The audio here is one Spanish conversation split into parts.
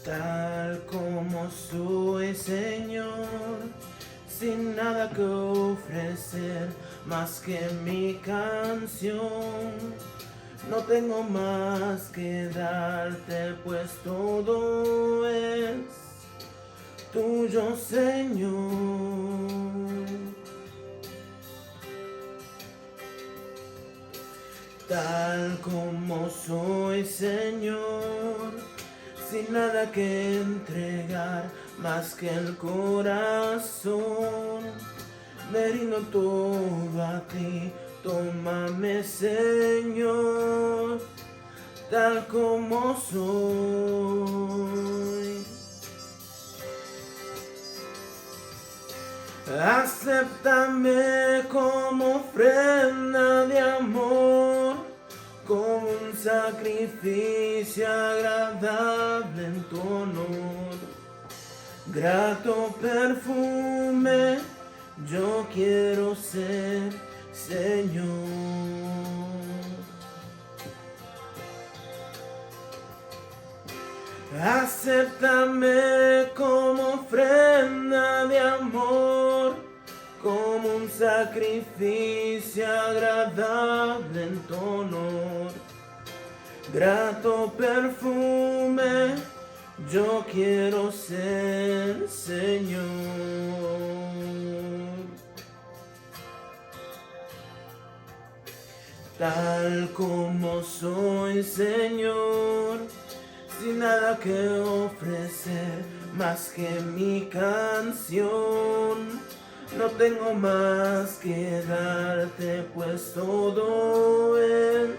tal como soy, Señor, sin nada que ofrecer más que mi canción. No tengo más que darte, pues todo es tuyo, Señor. Tal como soy, Señor, sin nada que entregar más que el corazón, me rindo todo a ti, tómame, Señor, tal como soy. Acéptame como ofrenda de amor, como un sacrificio agradable en tu honor. Grato perfume, yo quiero ser, Señor. Acéptame como ofrenda de amor, como un sacrificio agradable en tu honor. Grato perfume, yo quiero ser, Señor. Tal como soy, Señor, sin nada que ofrecer más que mi canción. No tengo más que darte, pues todo es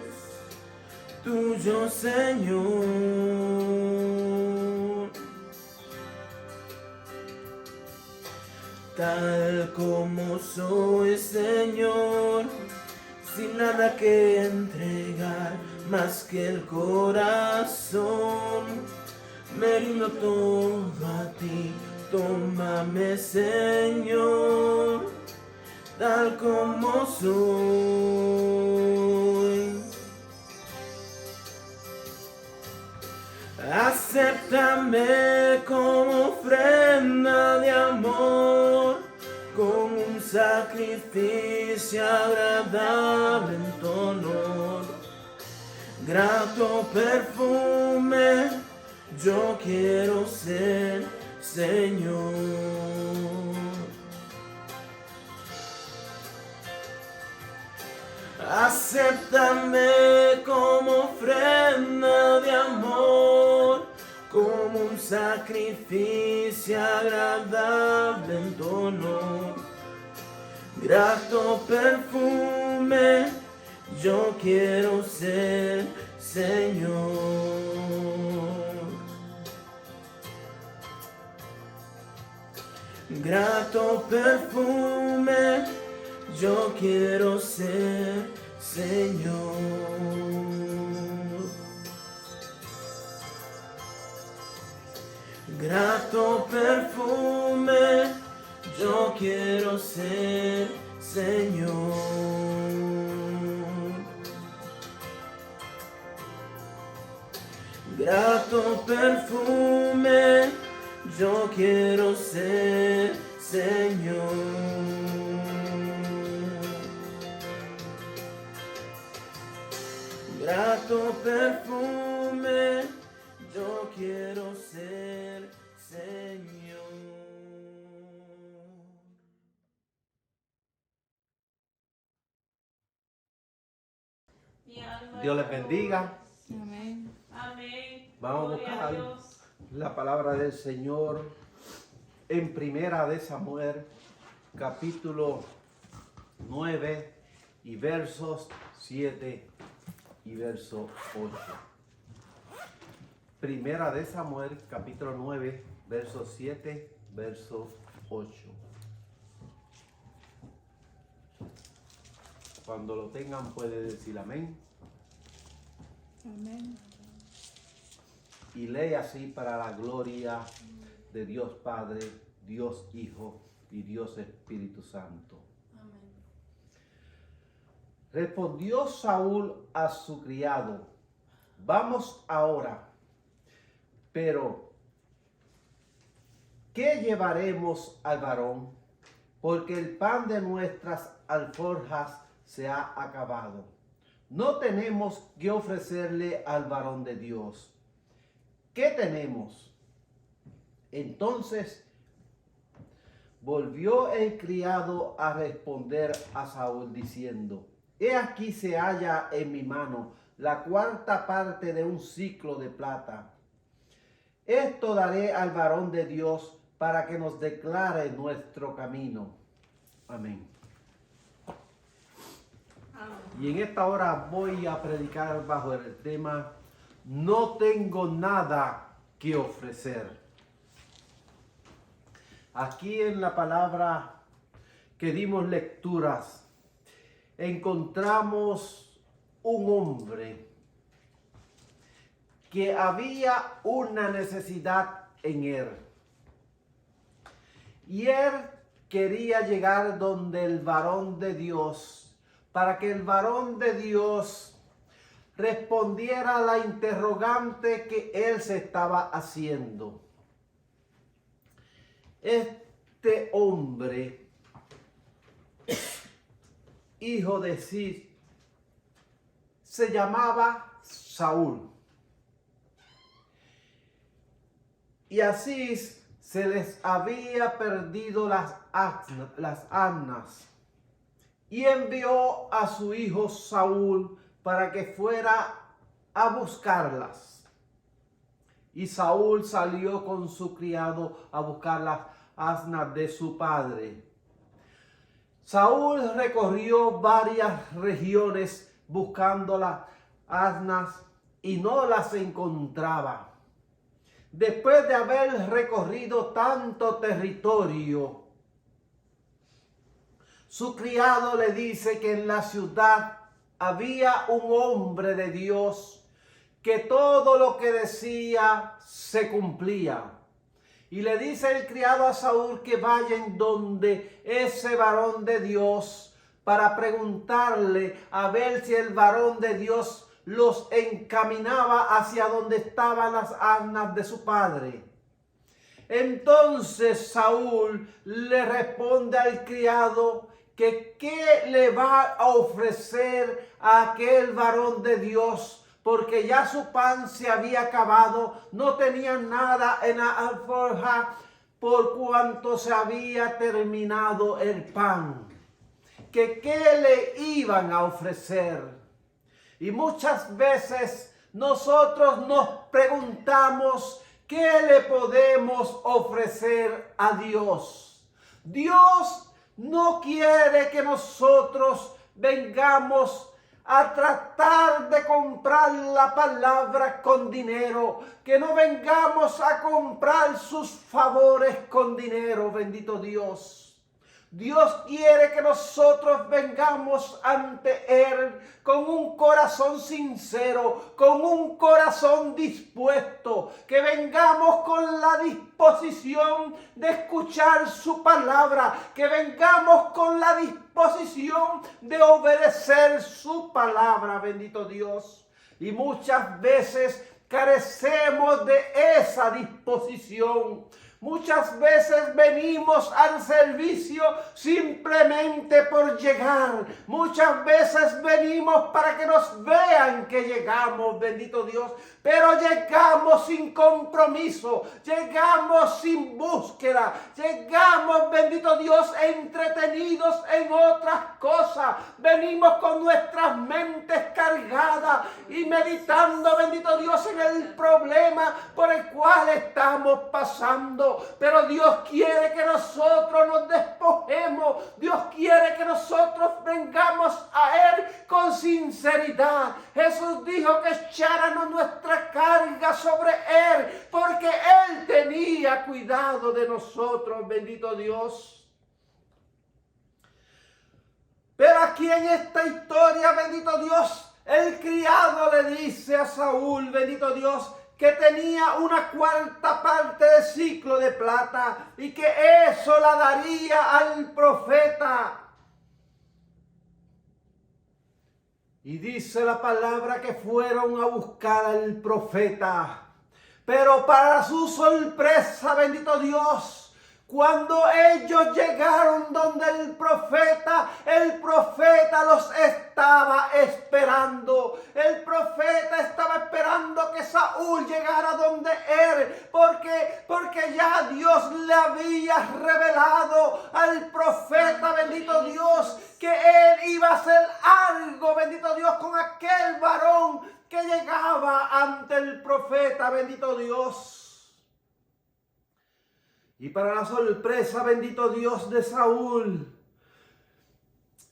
tuyo, Señor. Tal como soy, Señor, sin nada que entregar más que el corazón, me rindo todo a ti, tómame, Señor, tal como soy. Acéptame como ofrenda de amor, como un sacrificio agradable en tu honor. Grato perfume, yo quiero ser, Señor. Acéptame como ofrenda de amor, como un sacrificio agradable en tu honor. Grato perfume, yo quiero ser, Señor. Grato perfume, yo quiero ser, Señor. Grato perfume, yo quiero ser, Señor. Grato perfume, yo quiero ser, Señor. Grato perfume, yo quiero ser, Señor. Dios les bendiga. Amén. Amén. Vamos a Gloria buscar Dios. la palabra del Señor en Primera de Samuel, capítulo 9 y versos 7 y verso 8. Primera de Samuel, capítulo 9, verso 7, verso 8. Cuando lo tengan puede decir amén. Amén. Y lee así para la gloria de Dios Padre, Dios Hijo y Dios Espíritu Santo. Amén. Respondió Saúl a su criado: vamos ahora. Pero ¿qué llevaremos al varón? Porque el pan de nuestras alforjas se ha acabado. No tenemos que ofrecerle al varón de Dios. ¿Qué tenemos? Entonces volvió el criado a responder a Saúl diciendo: He aquí se halla en mi mano la cuarta parte de un siclo de plata. Esto daré al varón de Dios para que nos declare nuestro camino. Amén. Y en esta hora voy a predicar bajo el tema: no tengo nada que ofrecer. Aquí en la palabra que dimos lecturas, encontramos un hombre que había una necesidad en él. Y él quería llegar donde el varón de Dios, para que el varón de Dios respondiera a la interrogante que él se estaba haciendo. Este hombre, hijo de Cis, se llamaba Saúl. Y así se les había perdido las asnas. Y envió a su hijo Saúl para que fuera a buscarlas. Y Saúl salió con su criado a buscar las asnas de su padre. Saúl recorrió varias regiones buscando las asnas y no las encontraba. Después de haber recorrido tanto territorio, su criado le dice que en la ciudad había un hombre de Dios que todo lo que decía se cumplía. Y le dice el criado a Saúl que vaya en donde ese varón de Dios para preguntarle a ver si el varón de Dios los encaminaba hacia donde estaban las asnas de su padre. Entonces Saúl le responde al criado que qué le va a ofrecer a aquel varón de Dios, porque ya su pan se había acabado, no tenía nada en la alforja por cuanto se había terminado el pan. Que qué le iban a ofrecer. Y muchas veces nosotros nos preguntamos qué le podemos ofrecer a Dios. Dios no quiere que nosotros vengamos a tratar de comprar la palabra con dinero, que no vengamos a comprar sus favores con dinero, bendito Dios. Dios quiere que nosotros vengamos ante Él con un corazón sincero, con un corazón dispuesto, que vengamos con la disposición de escuchar su palabra, que vengamos con la disposición de obedecer su palabra, bendito Dios. Y muchas veces carecemos de esa disposición. Muchas veces venimos al servicio simplemente por llegar. Muchas veces venimos para que nos vean que llegamos, bendito Dios. Pero llegamos sin compromiso, llegamos sin búsqueda, llegamos, bendito Dios, entretenidos en otras cosas. Venimos con nuestras mentes cargadas y meditando, bendito Dios, en el problema por el cual estamos pasando. Pero Dios quiere que nosotros nos despojemos. Dios quiere que nosotros vengamos a Él con sinceridad. Jesús dijo que echáramos nuestra carga sobre Él, porque Él tenía cuidado de nosotros, bendito Dios. Pero aquí en esta historia, bendito Dios, el criado le dice a Saúl, bendito Dios, que tenía una cuarta parte de siclo de plata y que eso la daría al profeta. Y dice la palabra que fueron a buscar al profeta. Pero para su sorpresa, bendito Dios, Cuando ellos llegaron donde el profeta los estaba esperando. El profeta estaba esperando que Saúl llegara donde él, porque ya Dios le había revelado al profeta, bendito Dios, que él iba a hacer algo, bendito Dios, con aquel varón que llegaba ante el profeta, bendito Dios. Y para la sorpresa, bendito Dios, de Saúl,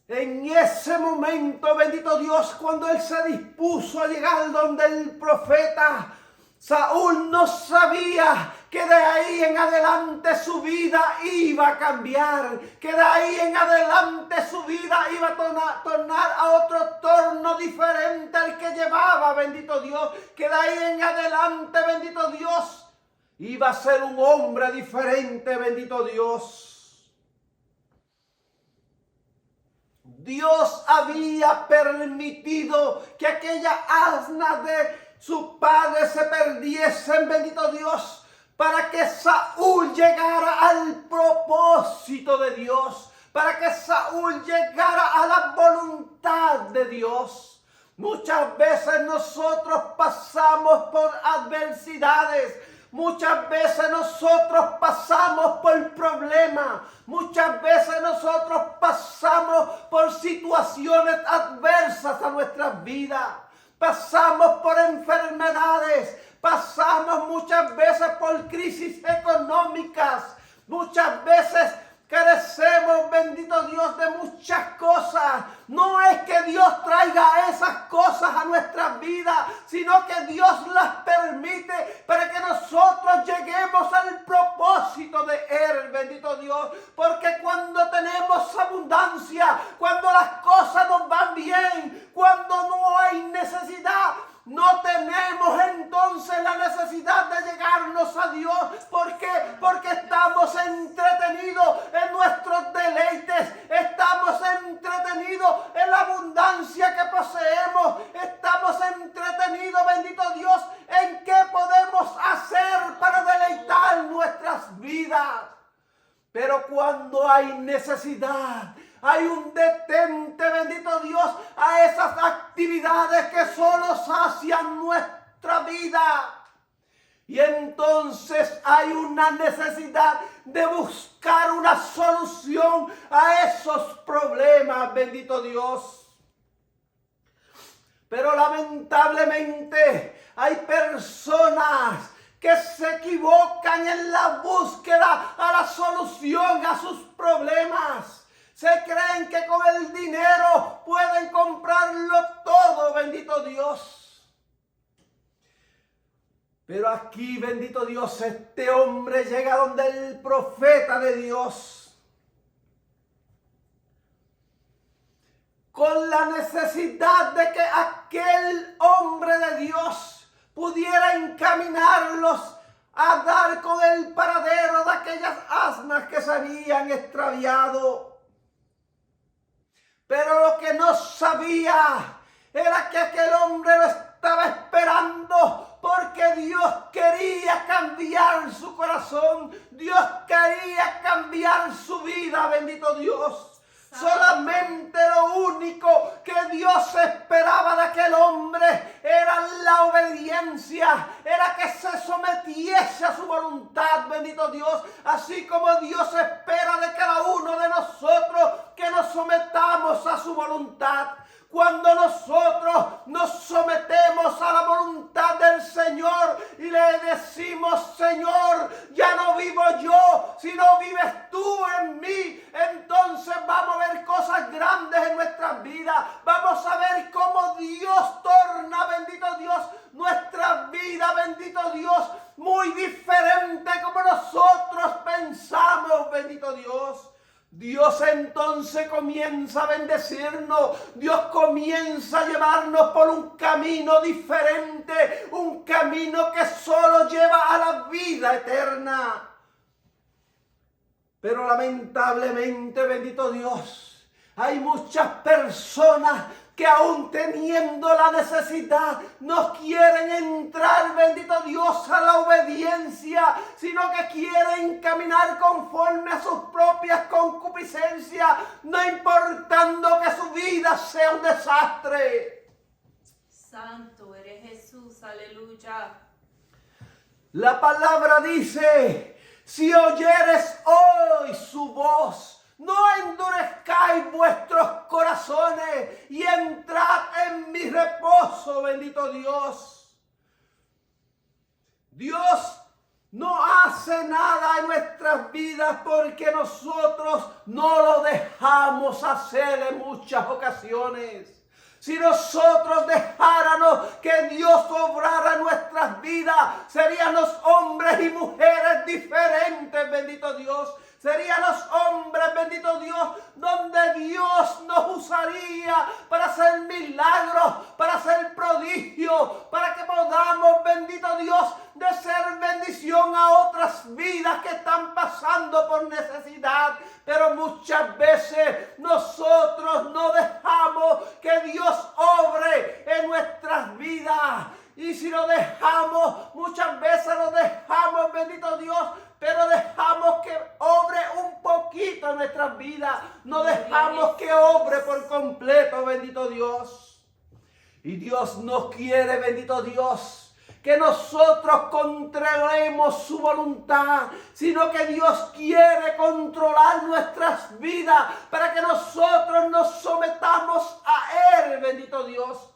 en ese momento, bendito Dios, cuando él se dispuso a llegar donde el profeta, Saúl no sabía que de ahí en adelante su vida iba a cambiar, que de ahí en adelante su vida iba a tornar a otro torno diferente al que llevaba, bendito Dios, que de ahí en adelante, bendito Dios, iba a ser un hombre diferente, bendito Dios. Dios había permitido que aquellas asnas de su padre se perdiesen, bendito Dios, para que Saúl llegara al propósito de Dios, para que Saúl llegara a la voluntad de Dios. Muchas veces nosotros pasamos por adversidades. Muchas veces nosotros pasamos por problemas. Muchas veces nosotros pasamos por situaciones adversas a nuestras vidas. Pasamos por enfermedades. Pasamos muchas veces por crisis económicas. Muchas veces carecemos, bendito Dios, de muchas cosas. No es que Dios traiga esas cosas a nuestras vidas, sino que Dios las permite para que nosotros lleguemos al propósito de Él, bendito Dios. Porque cuando tenemos abundancia, cuando las cosas nos van bien, cuando no hay necesidad, no tenemos entonces la necesidad de llegarnos a Dios. ¿Por qué? Porque estamos entretenidos en nuestros deleites. Estamos entretenidos en la abundancia que poseemos. Estamos entretenidos, bendito Dios, en qué podemos hacer para deleitar nuestras vidas. Pero cuando hay necesidad, hay un detente, bendito Dios, a esas actividades que solo sacian nuestra vida. Y entonces hay una necesidad de buscar una solución a esos problemas, bendito Dios. Pero lamentablemente hay personas que se equivocan en la búsqueda a la solución a sus problemas. Se creen que con el dinero pueden comprarlo todo, bendito Dios. Pero aquí, bendito Dios, este hombre llega donde el profeta de Dios, con la necesidad de que aquel hombre de Dios pudiera encaminarlos a dar con el paradero de aquellas asnas que se habían extraviado. Pero lo que no sabía era que aquel hombre lo estaba esperando, porque Dios quería cambiar su corazón. Dios quería cambiar su vida, bendito Dios. Solamente lo único que Dios esperaba de aquel hombre era la obediencia, era que se sometiese a su voluntad, bendito Dios. Así como Dios espera de cada uno de nosotros que nos sometamos a su voluntad. Cuando nosotros nos sometemos a la voluntad del Señor y le decimos: Señor, ya no vivo yo, sino vives tú en mí, entonces vamos a ver cosas grandes en nuestras vidas. Vamos a ver cómo Dios torna, bendito Dios, nuestra vida, bendito Dios, muy diferente como nosotros pensamos, bendito Dios. Dios entonces comienza a bendecirnos. Dios comienza a llevarnos por un camino diferente, un camino que solo lleva a la vida eterna. Pero lamentablemente, bendito Dios, Hay muchas personas que aún teniendo la necesidad no quieren entrar, bendito Dios, a la obediencia, sino que quieren caminar conforme a sus propias concupiscencias, no importando que su vida sea un desastre. Santo eres Jesús, aleluya. La palabra dice, si oyeres hoy su voz, no endurezcáis vuestros corazones y entrad en mi reposo, bendito Dios. Dios no hace nada en nuestras vidas porque nosotros no lo dejamos hacer en muchas ocasiones. Si nosotros dejáramos que Dios obrara en nuestras vidas, seríamos hombres y mujeres diferentes, bendito Dios. Seríamos hombres, bendito Dios, donde Dios nos usaría para hacer milagros, para hacer prodigios, para que podamos, bendito Dios, de ser bendición a otras vidas que están pasando por necesidad. Pero muchas veces nosotros no dejamos que Dios obre en nuestras vidas. Y si lo dejamos, muchas veces lo dejamos, bendito Dios, pero dejamos que obre un poquito en nuestras vidas. No dejamos que obre por completo, bendito Dios. Y Dios no quiere, bendito Dios, que nosotros controlemos su voluntad, sino que Dios quiere controlar nuestras vidas para que nosotros nos sometamos a Él, bendito Dios.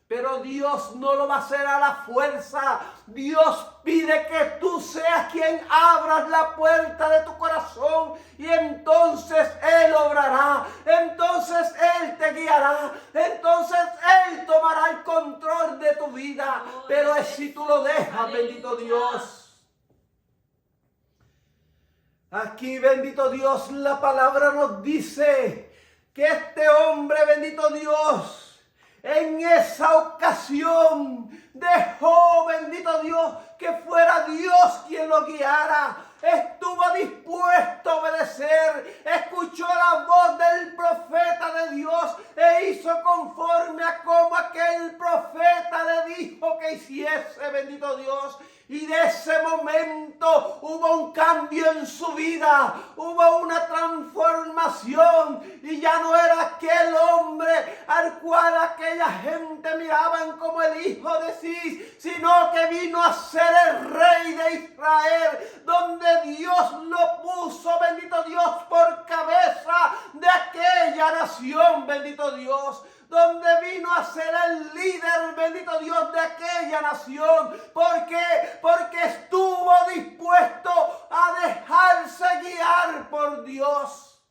Pero Dios no lo va a hacer a la fuerza. Dios pide que tú seas quien abras la puerta de tu corazón y entonces Él obrará. Entonces Él te guiará. Entonces Él tomará el control de tu vida. Pero es si tú lo dejas, bendito Dios. Aquí, bendito Dios, la palabra nos dice que este hombre, bendito Dios, en esa ocasión dejó, bendito Dios, que fuera Dios quien lo guiara. Estuvo dispuesto a obedecer, escuchó la voz del profeta de Dios e hizo conforme a como aquel profeta le dijo que hiciese, bendito Dios. Y de ese momento hubo un cambio en su vida, hubo una transformación y ya no era aquel hombre al cual aquella gente miraban como el hijo de Cis, sino que vino a ser el rey de Israel, donde Dios lo puso, bendito Dios, por cabeza de aquella nación, bendito Dios. Donde vino a ser el líder, bendito Dios, de aquella nación. ¿Por qué? Porque estuvo dispuesto a dejarse guiar por Dios.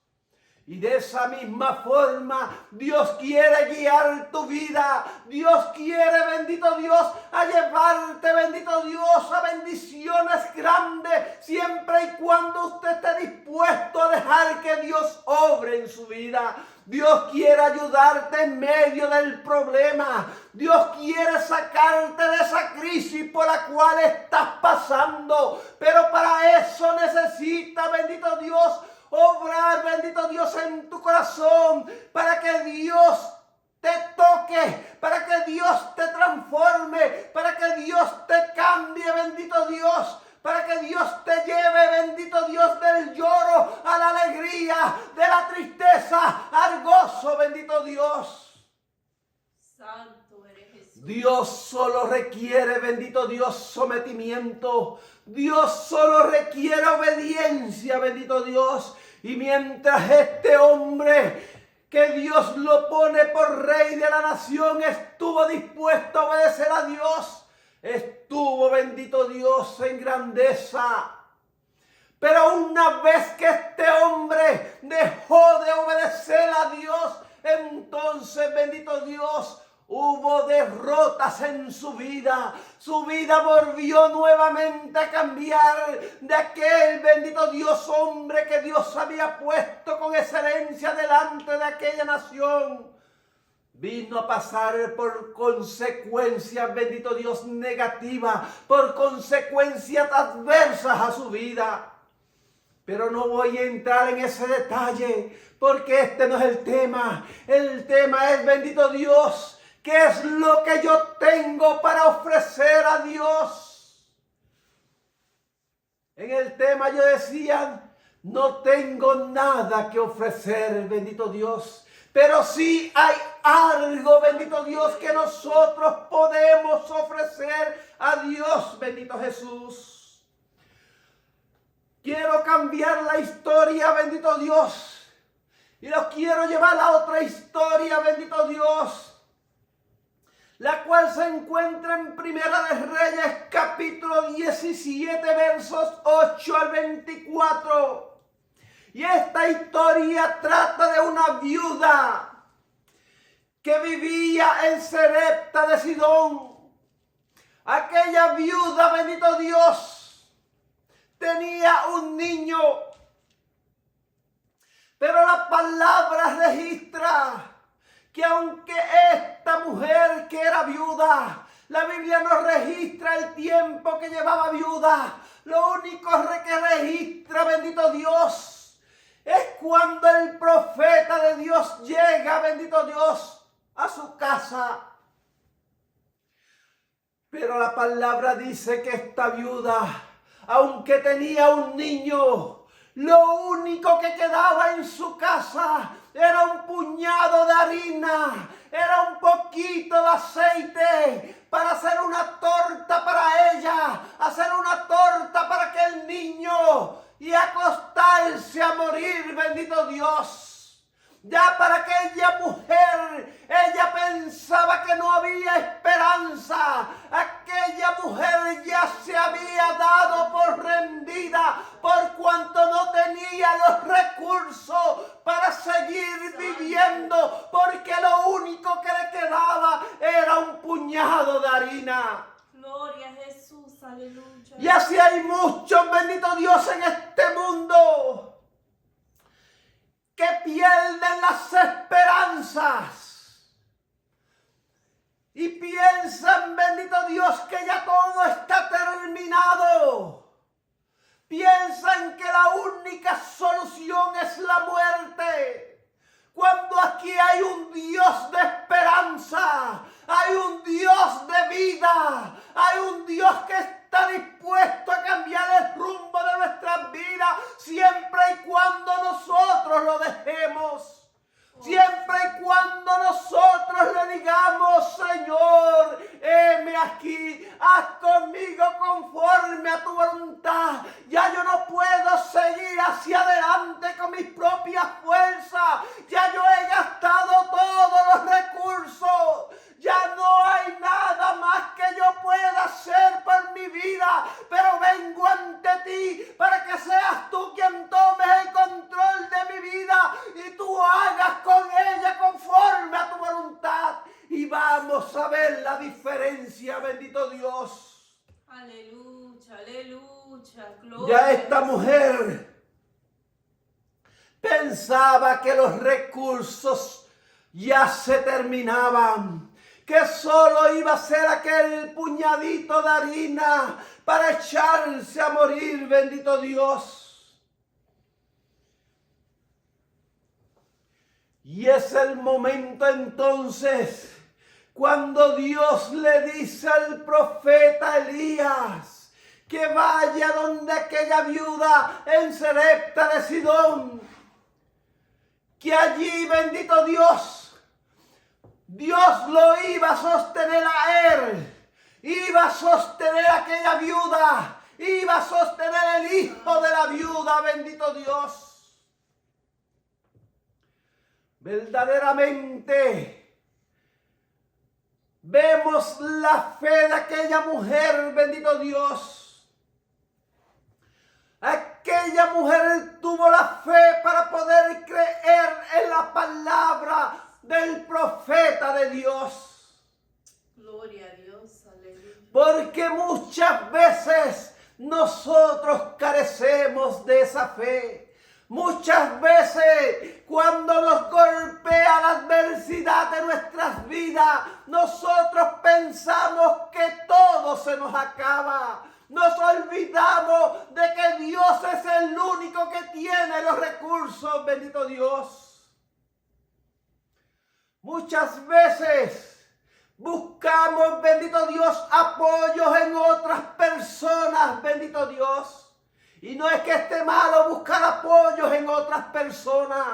Y de esa misma forma, Dios quiere guiar tu vida. Dios quiere, bendito Dios, a llevarte, bendito Dios, a bendiciones grandes, siempre y cuando usted esté dispuesto a dejar que Dios obre en su vida. Dios quiere ayudarte en medio del problema. Dios quiere sacarte de esa crisis por la cual estás pasando. Pero para eso necesita, bendito Dios, obrar, bendito Dios, en tu corazón, para que Dios te toque, para que Dios te transforme, para que Dios te cambie, bendito Dios, para que Dios te lleve, bendito Dios, del lloro a la alegría, de la tristeza al gozo, bendito Dios. Santo eres Jesús. Dios solo requiere, bendito Dios, sometimiento. Dios solo requiere obediencia, bendito Dios. Y mientras este hombre que Dios lo pone por rey de la nación estuvo dispuesto a obedecer a Dios, estuvo, bendito Dios, en grandeza. Pero una vez que este hombre dejó de obedecer a Dios, entonces, bendito Dios, hubo derrotas en su vida. Su vida volvió nuevamente a cambiar de aquel, bendito Dios, hombre que Dios había puesto con excelencia delante de aquella nación. Vino a pasar por consecuencias, bendito Dios, negativas, por consecuencias adversas a su vida. Pero no voy a entrar en ese detalle porque este no es el tema. El tema es, bendito Dios, ¿qué es lo que yo tengo para ofrecer a Dios? En el tema yo decía, no tengo nada que ofrecer, bendito Dios. Pero sí hay algo, bendito Dios, que nosotros podemos ofrecer a Dios, bendito Jesús. Quiero cambiar la historia, bendito Dios. Y lo quiero llevar a otra historia, bendito Dios. La cual se encuentra en Primera de Reyes, capítulo 17, versos 8 al 24. Y esta historia trata de una viuda que vivía en Sarepta de Sidón. Aquella viuda, bendito Dios, tenía un niño. Pero la palabra registra que aunque esta mujer que era viuda, la Biblia no registra el tiempo que llevaba viuda. Lo único que registra, bendito Dios, es cuando el profeta de Dios llega, bendito Dios, a su casa. Pero la palabra dice que esta viuda, aunque tenía un niño, lo único que quedaba en su casa era un puñado de harina, era un poquito de aceite para hacer una torta para ella, hacer una torta para aquel niño y acostarse a morir, bendito Dios. Ya para aquella mujer, ella pensaba que no había esperanza. Aquella mujer ya se había dado por rendida, por cuanto no tenía los recursos para seguir viviendo, porque lo único que le quedaba era un puñado de harina. Gloria a Jesús, aleluya. Y así hay muchos, bendito Dios, en este mundo que pierden las esperanzas y piensan, bendito Dios, que ya todo está terminado. Piensan que la única solución es la muerte, cuando aquí hay un Dios de esperanza, hay un Dios de vida, hay un Dios que está dispuesto a cambiar el rumbo de nuestras vidas, siempre y cuando nosotros lo dejemos. Siempre y cuando nosotros le digamos, Señor, heme aquí, haz conmigo conforme a tu voluntad. Ya yo no puedo seguir hacia adelante con mis propias fuerzas. Ya yo he gastado todos los recursos. Ya no hay nada más que yo pueda hacer por mi vida. Pero vengo ante ti para que seas tú quien tomes el control de mi vida y tú hagas con ella conforme a tu voluntad. Y vamos a ver la diferencia, bendito Dios. Aleluya, aleluya, gloria. Ya esta mujer pensaba que los recursos ya se terminaban, que solo iba a ser aquel puñadito de harina para echarse a morir, bendito Dios. Y es el momento entonces cuando Dios le dice al profeta Elías que vaya donde aquella viuda en Sarepta de Sidón, que allí, bendito Dios, Dios lo iba a sostener a él, iba a sostener a aquella viuda, iba a sostener el hijo de la viuda, bendito Dios. Verdaderamente vemos la fe de aquella mujer, bendito Dios. Aquella mujer tuvo la fe para poder creer en la palabra del profeta de Dios. Gloria a Dios, aleluya. Porque muchas veces nosotros carecemos de esa fe. Muchas veces cuando nos golpea la adversidad de nuestras vidas, nosotros pensamos que todo se nos acaba. Nos olvidamos de que Dios es el único que recursos, bendito Dios. Muchas veces buscamos, bendito Dios, apoyos en otras personas, bendito Dios. Y no es que esté malo buscar apoyos en otras personas,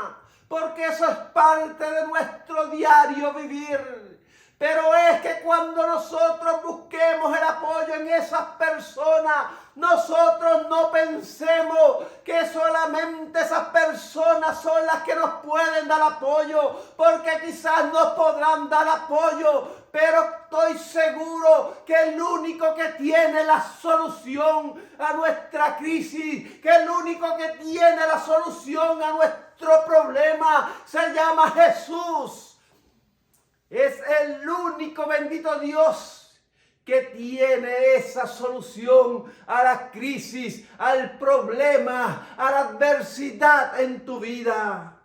porque eso es parte de nuestro diario vivir. Pero es que cuando nosotros busquemos el apoyo en esas personas, nosotros no pensemos que solamente esas personas son las que nos pueden dar apoyo, porque quizás nos podrán dar apoyo, pero estoy seguro que el único que tiene la solución a nuestra crisis, que el único que tiene la solución a nuestro problema, se llama Jesús. Es el único, bendito Dios, que tiene esa solución a la crisis, al problema, a la adversidad en tu vida.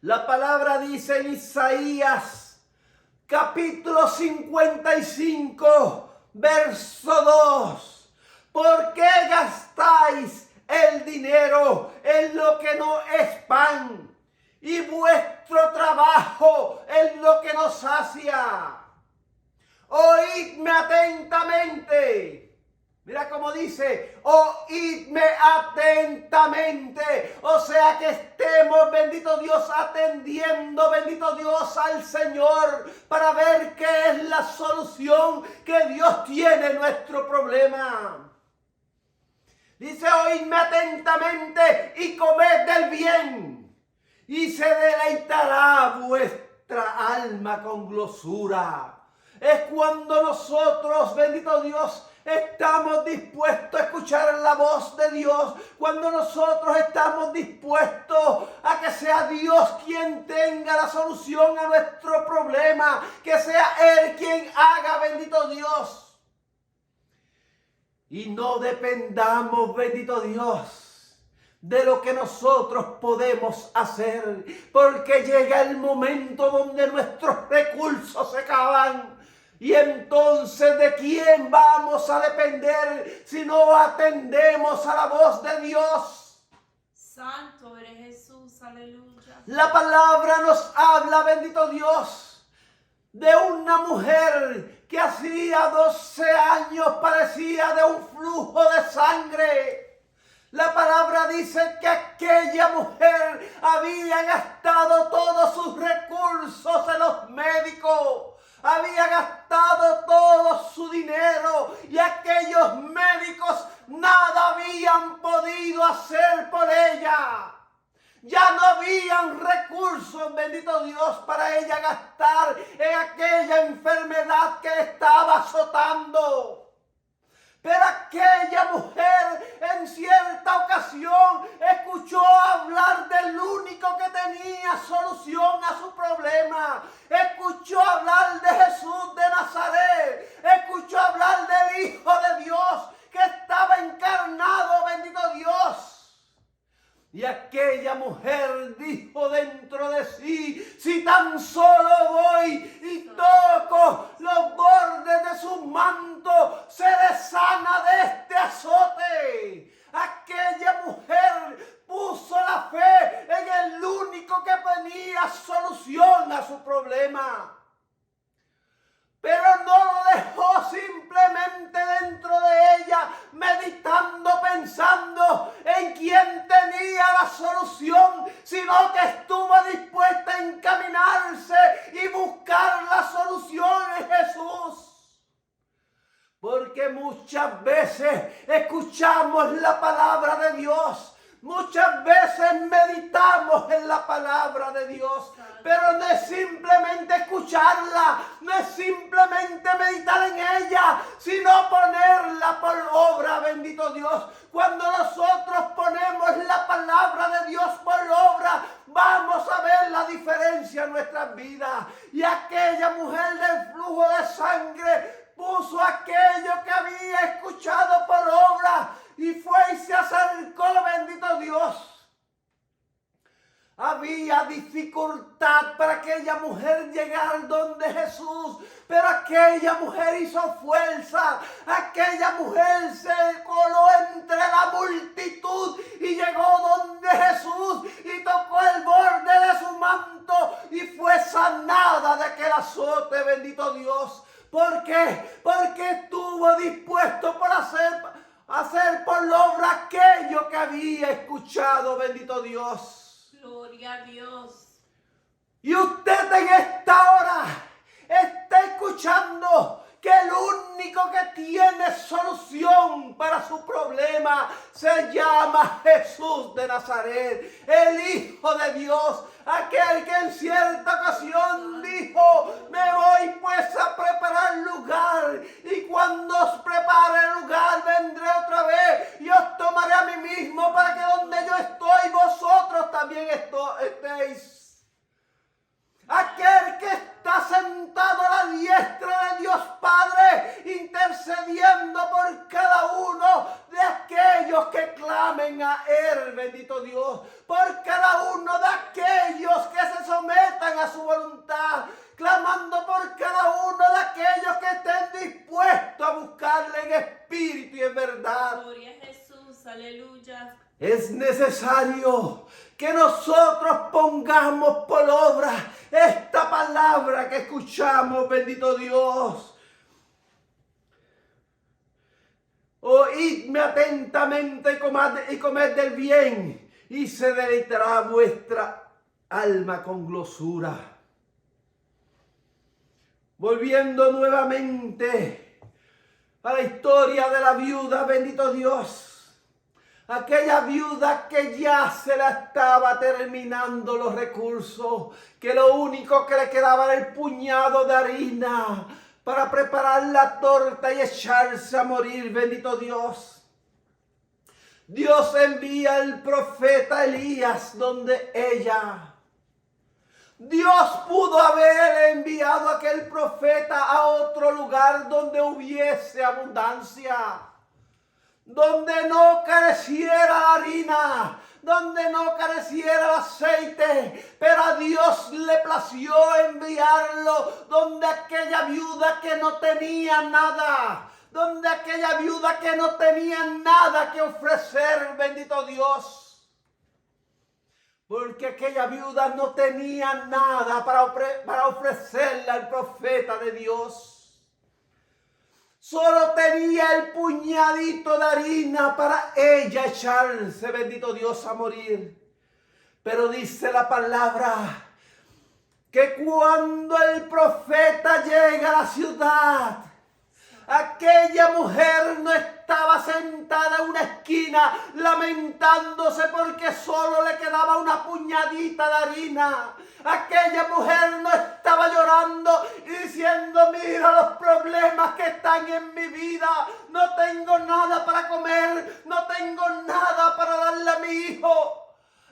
La palabra dice en Isaías, capítulo 55, verso 2. ¿Por qué gastáis el dinero en lo que no es pan? Y vuestro trabajo es lo que nos sacia. Oídme atentamente. Mira cómo dice, oídme atentamente. O sea que estemos, bendito Dios, atendiendo, bendito Dios, al Señor para ver qué es la solución que Dios tiene en nuestro problema. Dice, oídme atentamente y comed del bien. Y se deleitará vuestra alma con glosura. Es cuando nosotros, bendito Dios, estamos dispuestos a escuchar la voz de Dios. Cuando nosotros estamos dispuestos a que sea Dios quien tenga la solución a nuestro problema. Que sea Él quien haga, bendito Dios. Y no dependamos, bendito Dios, de lo que nosotros podemos hacer, porque llega el momento donde nuestros recursos se acaban. Y entonces, ¿de quién vamos a depender si no atendemos a la voz de Dios? Santo eres Jesús, aleluya. La palabra nos habla, bendito Dios, de una mujer que hacía 12 años padecía de un flujo de sangre. La palabra dice que aquella mujer había gastado todos sus recursos en los médicos. Había gastado todo su dinero y aquellos médicos nada habían podido hacer por ella. Ya no habían recursos, bendito Dios, para ella gastar en aquella enfermedad que le estaba azotando. Pero aquella mujer en cierta ocasión escuchó hablar del único que tenía solución a su problema. Escuchó hablar de Jesús de Nazaret. Escuchó hablar del Hijo de Dios que estaba encarnado, bendito Dios. Y aquella mujer dijo dentro de sí, si tan solo voy y toco los bordes de su manto, seré sana de este azote. Aquella mujer puso la fe en el único que tenía solución a su problema. Pero no lo dejó simplemente dentro de ella, meditando, pensando en quién tenía la solución, sino que estuvo dispuesta a encaminarse y buscar la solución en Jesús. Porque muchas veces escuchamos la palabra de Dios. Muchas veces meditamos en la palabra de Dios, pero no es simplemente escucharla, no es simplemente meditar en ella, sino ponerla por obra, bendito Dios. Cuando nosotros ponemos la palabra de Dios por obra, vamos a ver la diferencia en nuestras vidas. Y aquella mujer del flujo de sangre puso aquello que había escuchado por obra y fue y se acercó, bendito Dios. había dificultad para aquella mujer llegar donde Jesús, pero aquella mujer hizo fuerza, aquella mujer se coló entre la multitud y llegó donde Jesús y tocó el borde de su manto y fue sanada de aquel azote, bendito Dios. ¿Por qué? Porque estuvo dispuesto por hacer por la obra aquello que había escuchado, bendito Dios. Gloria a Dios. Y usted en esta hora está escuchando que el único que tiene solución para su problema se llama Jesús de Nazaret, el Hijo de Dios, aquel que en cierta ocasión dijo: me voy pues a preparar lugar, y cuando os prepare el lugar vendré otra vez y os tomaré a mí mismo, para que donde yo estoy vosotros también estéis. Aquel que está sentado a la diestra de Dios Padre, intercediendo por cada uno de aquellos que clamen a Él, bendito Dios, por cada uno de aquellos que se sometan a su voluntad, clamando por cada uno de aquellos que estén dispuestos a buscarle en espíritu y en verdad. Gloria a Jesús, aleluya. Es necesario que nosotros pongamos por obra esta palabra que escuchamos, bendito Dios. Oídme atentamente y comed del bien, y se deleitará vuestra alma con glosura. Volviendo nuevamente a la historia de la viuda, bendito Dios. Aquella viuda que ya se la estaba terminando los recursos, que lo único que le quedaba era el puñado de harina para preparar la torta y echarse a morir, bendito Dios. Dios envía al profeta Elías donde ella. Dios pudo haber enviado a aquel profeta a otro lugar donde hubiese abundancia, donde no careciera la harina, donde no careciera el aceite, pero a Dios le plació enviarlo donde aquella viuda que no tenía nada, donde aquella viuda que no tenía nada que ofrecer, bendito Dios. Porque aquella viuda no tenía nada para ofrecerle al profeta de Dios. Solo tenía el puñadito de harina para ella echarse, bendito Dios, a morir. Pero dice la palabra que cuando el profeta llega a la ciudad, aquella mujer no estaba sentada en una esquina lamentándose porque solo le quedaba una puñadita de harina. Aquella mujer no estaba llorando y diciendo: mira los problemas que están en mi vida, no tengo nada para comer, no tengo nada para darle a mi hijo.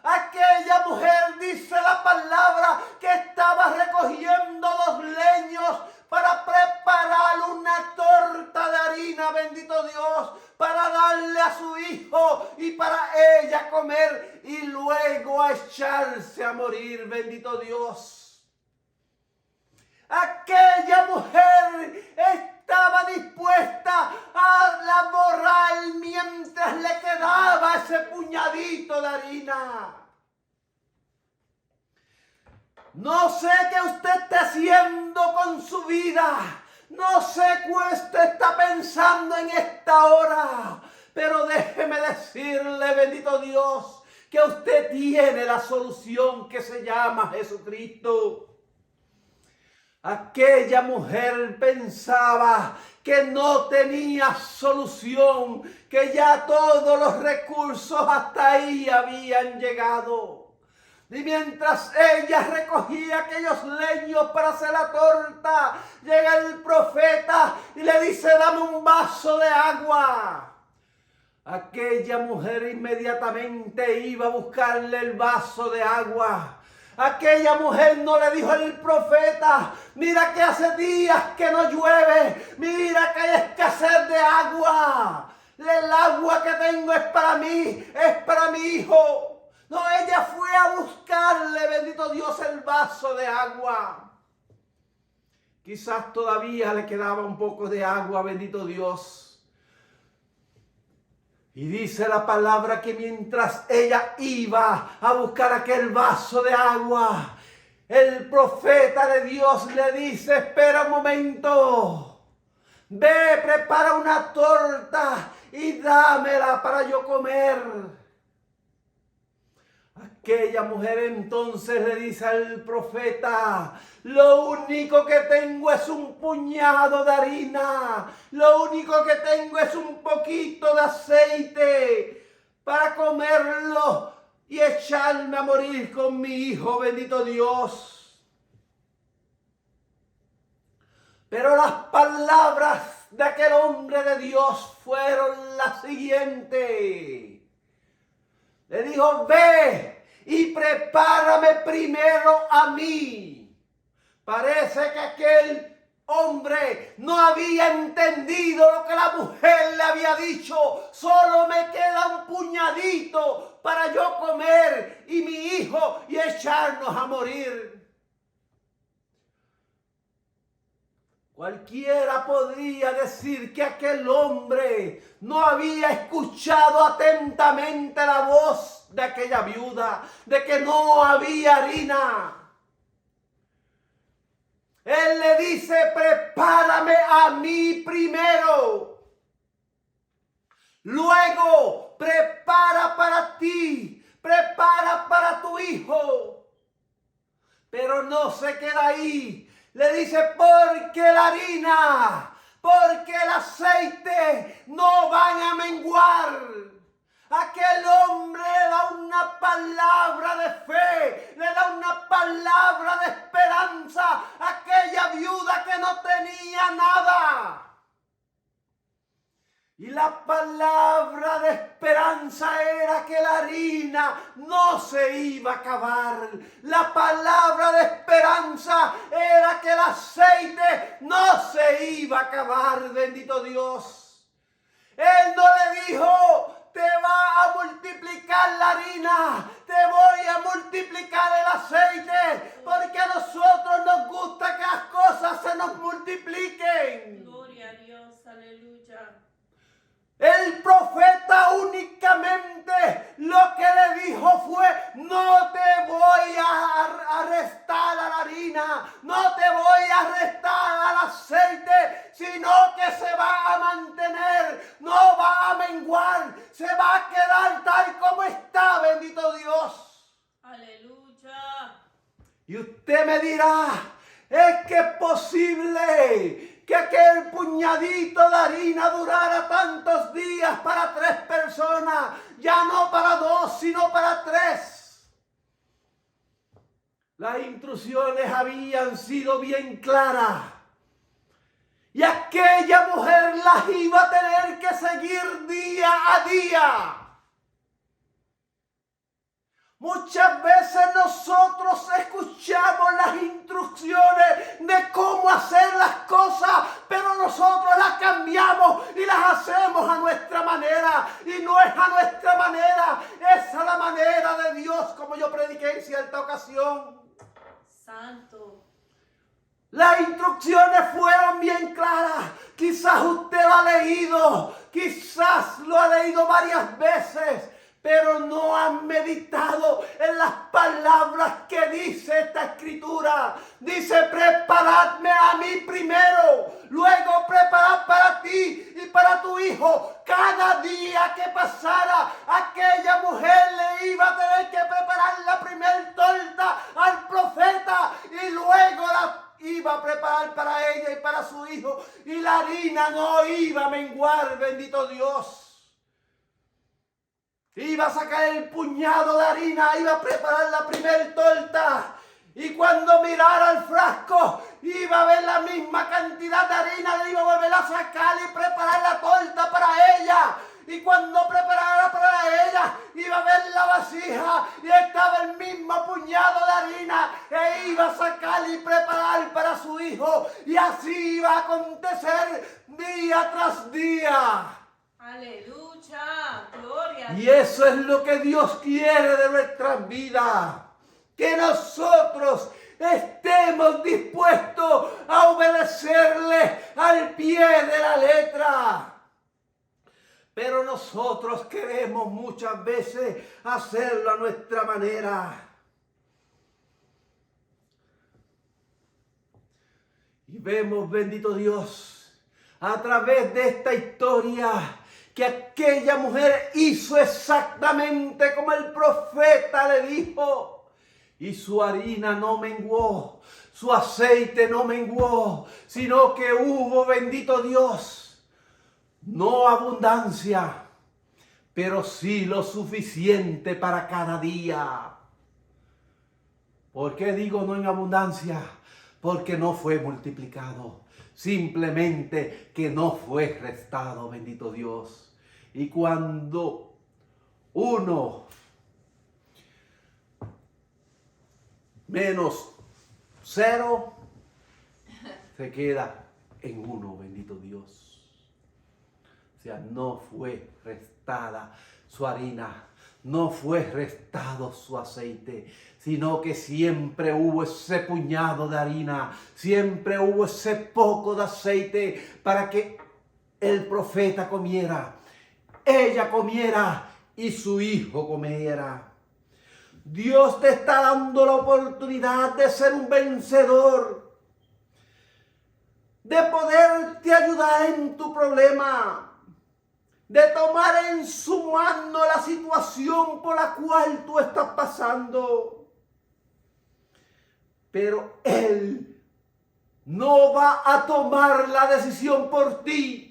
Aquella mujer, dice la palabra, que estaba recogiendo los leños para preparar una torta de harina, bendito Dios, para darle a su hijo y para ella comer y luego a echarse a morir, bendito Dios. Aquella mujer estaba dispuesta a laborar mientras le quedaba ese puñadito de harina. No sé qué usted está haciendo con su vida. No sé qué usted está pensando en esta hora. Pero déjeme decirle, bendito Dios, que usted tiene la solución que se llama Jesucristo. Aquella mujer pensaba que no tenía solución, que ya todos los recursos hasta ahí habían llegado. Y mientras ella recogía aquellos leños para hacer la torta, llega el profeta y le dice: dame un vaso de agua. Aquella mujer inmediatamente iba a buscarle el vaso de agua. Aquella mujer no le dijo al profeta: mira que hace días que no llueve, mira que hay escasez de agua. El agua que tengo es para mí, es para mi hijo. No, ella fue a buscarle, bendito Dios, el vaso de agua. Quizás todavía le quedaba un poco de agua, bendito Dios. Y dice la palabra que mientras ella iba a buscar aquel vaso de agua, el profeta de Dios le dice: espera un momento, ve, prepara una torta y dámela para yo comer. Aquella mujer entonces le dice al profeta: lo único que tengo es un puñado de harina, lo único que tengo es un poquito de aceite para comerlo y echarme a morir con mi hijo, bendito Dios. Pero las palabras de aquel hombre de Dios fueron las siguientes. Le dijo: ve y prepárame primero a mí. Parece que aquel hombre no había entendido lo que la mujer le había dicho. Solo me queda un puñadito para yo comer y mi hijo y echarnos a morir. Cualquiera podría decir que aquel hombre no había escuchado atentamente la voz de aquella viuda, de que no había harina. Él le dice: prepárame a mí primero. Luego, prepara para ti, prepara para tu hijo. Pero no se queda ahí. Le dice: porque la harina, porque el aceite no van a menguar. Aquel hombre le da una palabra de fe, le da una palabra de esperanza a aquella viuda que no tenía nada. Y la palabra de esperanza era que la harina no se iba a acabar. La palabra de esperanza era que el aceite no se iba a acabar, bendito Dios. Él no le dijo: te va a multiplicar la harina, te voy a multiplicar el aceite, porque a nosotros nos gusta que las cosas se nos multipliquen. Gloria a Dios, aleluya. El profeta únicamente lo que le dijo fue: no te voy a restar a la harina, no te voy a restar al aceite, sino que se va a mantener, no va a menguar, se va a quedar tal como está, bendito Dios. Aleluya. Y usted me dirá: ¿es que es posible que aquel puñadito de harina durara tantos días para 3 personas? Ya no para 2, sino para 3. Las instrucciones habían sido bien claras. Y aquella mujer las iba a tener que seguir día a día. Muchas veces nosotros escuchamos las instrucciones de cómo hacer las cosas, pero nosotros las cambiamos y las hacemos a nuestra manera. Y no es a nuestra manera, es a la manera de Dios, como yo prediqué en cierta ocasión. Santo. Las instrucciones fueron bien claras. Quizás usted lo ha leído, quizás lo ha leído varias veces, pero no han meditado en las palabras que dice esta escritura. Dice: preparadme a mí primero, luego preparad para ti y para tu hijo. Cada día que pasara, aquella mujer le iba a tener que preparar la primer torta al profeta y luego la iba a preparar para ella y para su hijo. Y la harina no iba a menguar, bendito Dios. Iba a sacar el puñado de harina, iba a preparar la primer torta. Y cuando mirara el frasco, iba a ver la misma cantidad de harina, le iba a volver a sacar y preparar la torta para ella. Y cuando preparara para ella, iba a ver la vasija y estaba el mismo puñado de harina e iba a sacar y preparar para su hijo. Y así iba a acontecer día tras día. Aleluya. Gloria a Y Dios. eso es lo que Dios quiere de nuestras vidas. Que nosotros estemos dispuestos a obedecerle al pie de la letra. Pero nosotros queremos muchas veces hacerlo a nuestra manera. Y vemos, bendito Dios, a través de esta historia, que aquella mujer hizo exactamente como el profeta le dijo. Y su harina no menguó, su aceite no menguó, sino que hubo, bendito Dios, no abundancia, pero sí lo suficiente para cada día. ¿Por qué digo no en abundancia? Porque no fue multiplicado, simplemente que no fue restado, bendito Dios. Y cuando uno menos 0 se queda en 1, bendito Dios. O sea, no fue restada su harina, no fue restado su aceite, sino que siempre hubo ese puñado de harina, siempre hubo ese poco de aceite para que el profeta comiera, ella comiera y su hijo comiera. Dios te está dando la oportunidad de ser un vencedor, de poderte ayudar en tu problema, de tomar en su mano la situación por la cual tú estás pasando. Pero Él no va a tomar la decisión por ti.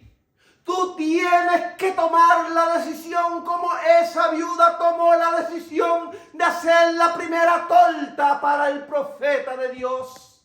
Tú tienes que tomar la decisión como esa viuda tomó la decisión de hacer la primera torta para el profeta de Dios.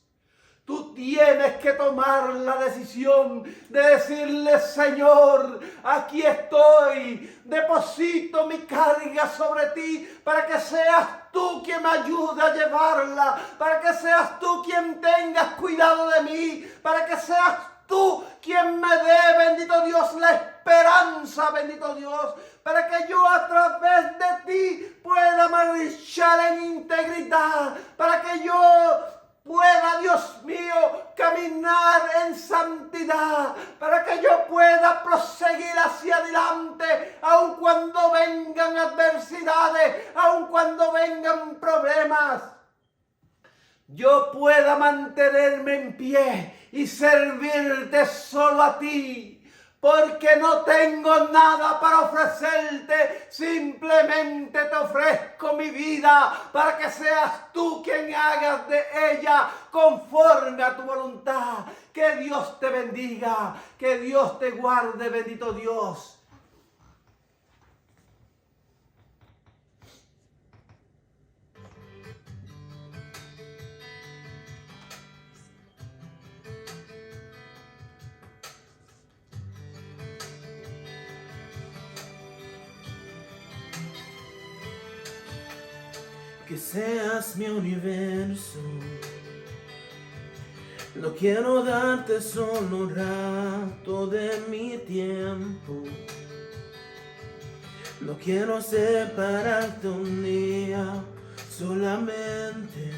Tú tienes que tomar la decisión de decirle: Señor, aquí estoy, deposito mi carga sobre ti para que seas tú quien me ayude a llevarla, para que seas tú quien tengas cuidado de mí, para que seas tú quien me dé, bendito Dios, la esperanza, bendito Dios, para que yo a través de ti pueda marchar en integridad, para que yo pueda, Dios mío, caminar en santidad, para que yo pueda proseguir hacia adelante, aun cuando vengan adversidades, aun cuando vengan problemas. Yo pueda mantenerme en pie y servirte solo a ti, porque no tengo nada para ofrecerte, simplemente te ofrezco mi vida para que seas tú quien hagas de ella conforme a tu voluntad. Que Dios te bendiga, que Dios te guarde, bendito Dios. Que seas mi universo. No quiero darte solo un rato de mi tiempo. No quiero separarte un día solamente.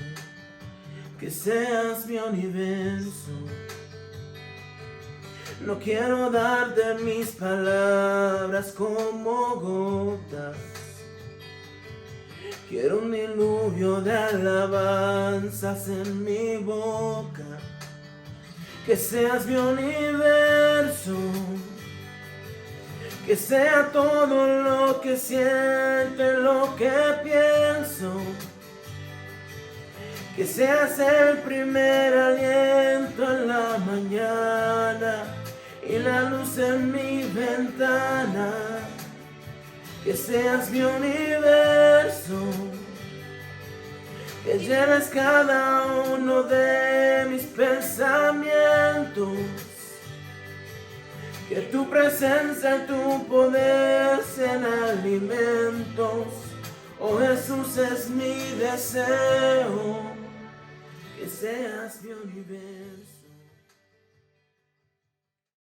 Que seas mi universo. No quiero darte mis palabras como gotas. Quiero un diluvio de alabanzas en mi boca. Que seas mi universo. Que sea todo lo que siento y lo que pienso. Que seas el primer aliento en la mañana y la luz en mi ventana. Que seas mi universo, que llenes cada uno de mis pensamientos, que tu presencia y tu poder sean alimentos. Oh Jesús, es mi deseo, que seas mi universo.